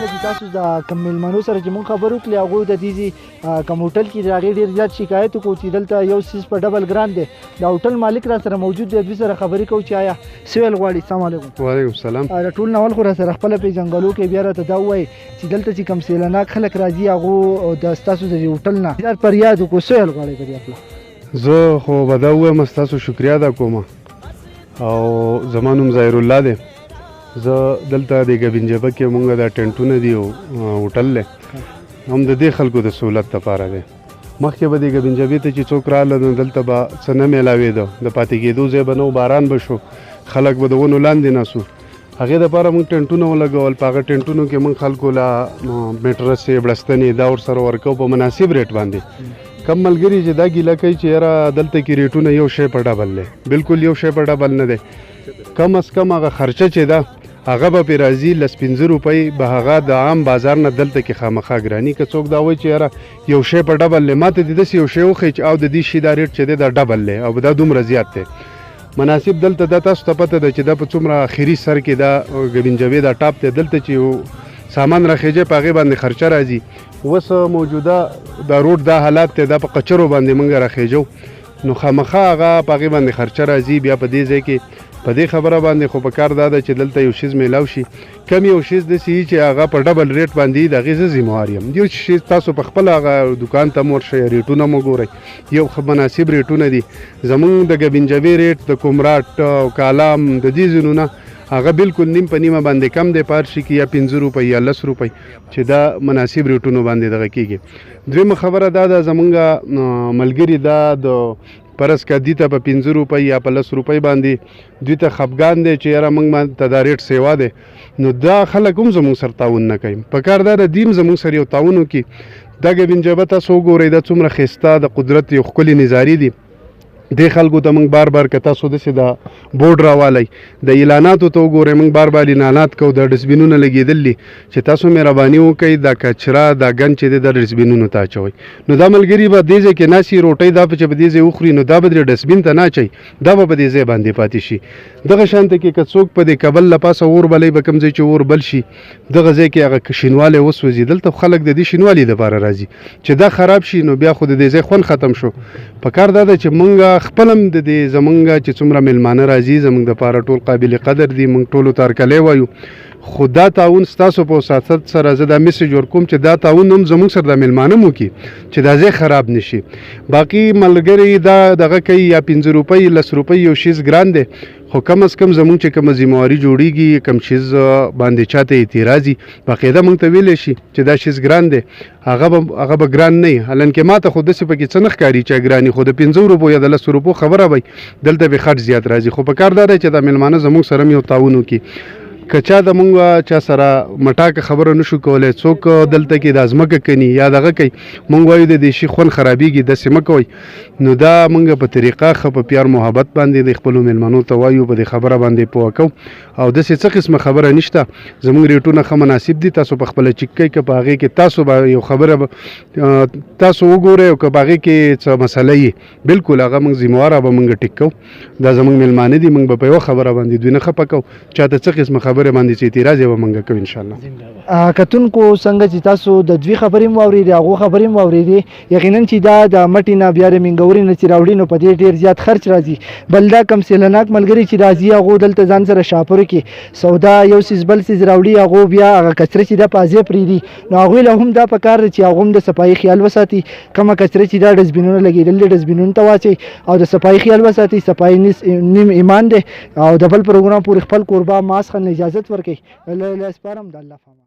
څنګه چې تاسو د کوم میلمنو سره چې مونږ خبرې وکړې هغوی د دې کوم هوټل کې د هغې ډېر زیات شکایت وکړو چې دلته یو څیز په ډبل ګران دی. د هوټل مالک را سره موجود دی، دوی سره خبرې کوو چې آیا څه ویل غواړي. السلام علیکم. وعلیکم السلام. د ټول ناول خو را سره خپله پېژنګلو کې بیا راته دا ووایي چې دلته چې کوم سیلاناک خلک راځي هغو د ستاسو د دې هوټل نه زیات فریاد وکړو، څه ویل غواړئ په دې هکله؟ زه خو به دا ووایم ستاسو شکریه ادا کوم او زما نوم ظاهر الله دی. زه دلته د ګبینجبه کې مونږ دا ټینټونه دي او هوټل دی هم د دې خلکو د سهولت لپاره دی. مخکې به د ګبینجبې ته چې څوک راغله نو دلته به څه نه میلاوېده، د پاتې کېدو ځای به نه و، باران به شو، خلک به د ونو لاندې ناستو. هغې دپاره مونږ ټینټونه ولګول. په هغه ټینټونو کې مونږ خلکو له میټرسې بړستنې دا ورسره ورکوو په مناسب ریټ باندې. کم ملګري چې دا ګیله کوي چې یاره دلته کې ریټونه یو شی په ډبل دی، بالکل یو شی په ډبل نه دی. کم از کم هغه خرچه چې ده هغه به پرې راځي 15 روپۍ به هغه د عام بازار نه دلته کې خامخا ګراني. که څوک دا وایي چې یاره یو شی په ډبل دی، ما ته د داسې یو شی وښیي چې او د دې شي دا ریټ چې دی دا ډبل دی او دا دومره زیات دی. مناسب دلته دا تاسو ته پته ده چې دا په څومره اخري سر کې دا ګبینجبې دا ټاپ دی، دلته چې سامان راخېجې په هغې باندې خرچه راځي. اوس موجوده دا روډ دا حالات دی، دا په قچرو باندې موږ راخېجو نو خامخا هغه په هغې باندې خرچه راځي. بیا په دې ځای کې په دې خبره باندې خو په کار دا ده چې دلته یو شیز میلاو شي، کم یو شیز داسې وي چې هغه په ډبل ریټ باندې د هغې زه ذمهوار یم. یو شیز تاسو په خپله هغه دوکان ته م ورشئ، ریټونه مو ګورئ، یو مناسب ریټونه دي. زمونږ د ګبینجبې ریټ د کومراټ او کالام د دې ځینو نه هغه بالکل نیم په نیمه باندې کم دی، پارشي کې یا 15 روپۍ یا 10 روپۍ چې دا مناسب ریټونو باندې دغه کېږي. دویمه خبره دا ده زمونږ ملګري دا د پرس کا دي ته په 15 روپۍ یا په 10 روپۍ باندې دوی ته خفګان دی چې یاره موږ ته دا ریټ سیوا دی. نو دا خلک هم زموږ سره تعاون نه کوي. په کار دا ده دیم زموږ سره یو تعاون وکړي. دا ګبینجبه تاسو وګورئ، دا څومره ښایسته د قدرت یو ښکلي نظارې دي. دې خلکو ته موږ بار بار که تاسو داسې د بورډ راوالی د اعلاناتو ته وګورئ، موږ بار بار اعلانات کوو، د ډسبینونه لګېدل دي چې تاسو مهرباني وکئ دا کچره دا ګند چې دی د ډسبینونو ته اچوئ. نو دا ملګري به دې ځای کې ناستي روټۍ دا چې په دې ځای وخوري نو دا به د ډسبین ته نه اچوئ، دا به په دې ځای باندې پاتې شي. دغه شانته کې که څوک په دې کبل له پاسه اور بلی به کوم ځای چې اور بل شي دغه ځای کې هغه شینوالی وسوځي. دلته خلک د دې شینوالي دپاره راځي چې دا خراب شي نو بیا خو د دې ځای خوند ختم شو. په کار دا ده چې موږ خپل هم د دې زمونږ چې څومره میلمانه راځي زمونږ دپاره ټول قابل قدر دي، موږ ټولو ته هرکلی وایو. خو دا تعاون ستاسو په وساطت سره زه دا میسج ورکوم چې دا تعاون هم زموږ سره د میلمانه مو وکړي چې دا ځای خراب نشي. باقي ملګري دا دغه کوي یا 15 روپۍ 10 روپۍ یو شیز ګران دی، خو کم از کم زمونږ چې کومه ذمهواري جوړیږي کم شیز باندې چاته اعتراض وي باقاعده موږ ته ویلی شي چې دا شیز ګران دی، هغه به ګران نه وي. حالانکې ما ته خو داسې پکې څه نه ښکاري چې ګراني، خو د 15 روپو یا د 10 روپو خبره وي دلته به خرڅ زیات راځي. خو په کار دا دی چې دا میلمانه زموږ سره هم یو تعاون وکړي. که چا د مونږ چا سره مټاکه خبره نشو کولی، څوک دلته کې د ځمکه کني یا دغه کوي، مونږ وایو د دې شي خوند خرابېږي داسې مه کوئ. نو دا مونږ په طریقه ښه په پیار محبت باندې د خپلو میلمنو ته وایو، په دې خبره باندې پوه کوو او داسې څه قسمه خبره نشته. زمونږ ریټونه ښه مناسب دي، تاسو په خپله چیک کوئ. که په هغې کې تاسو به یو خبره تاسو وګورئ او که په هغې کې څه مسله یي بالکل هغه مونږ ذمهواره به مونږ ټیک کوو. دا زمونږ میلمانه دي، مونږ به په یوه خبره باندې دوی نه خفه کوو، چاته څه قسمه خبره باندې چې اعتراض یې به مونږ کوو انشاءالله. کتونکو څنګه چې تاسو د دوی خبرې مو واورېدې هغو خبرې مو واورېدې، یقینا چې دا د مټې نه بیا د مینګورې نه چې راوړي نو په دې ډېر زیات خرچ راځي. بل دا کم سیلاناک ملګري چې راځي هغو دلته ځان سره شاپرو کې سودا یو څیز بل څیز راوړي، هغو بیا هغه کچره چې دا په ځای پرېږدي نو هغوی له هم دا په کار دی چې هغو هم د صفایي خیال وساتي. کومه کچره چې دا ډسبینونه لګېدل دي ډسبینونو ته واچوي او د صفایي خیال وساتي. صفایي نیم ایمان دی او د بل پروګرام پورې خپل کوربه ماسخن اجازت ورکوي. الله سپارم د الله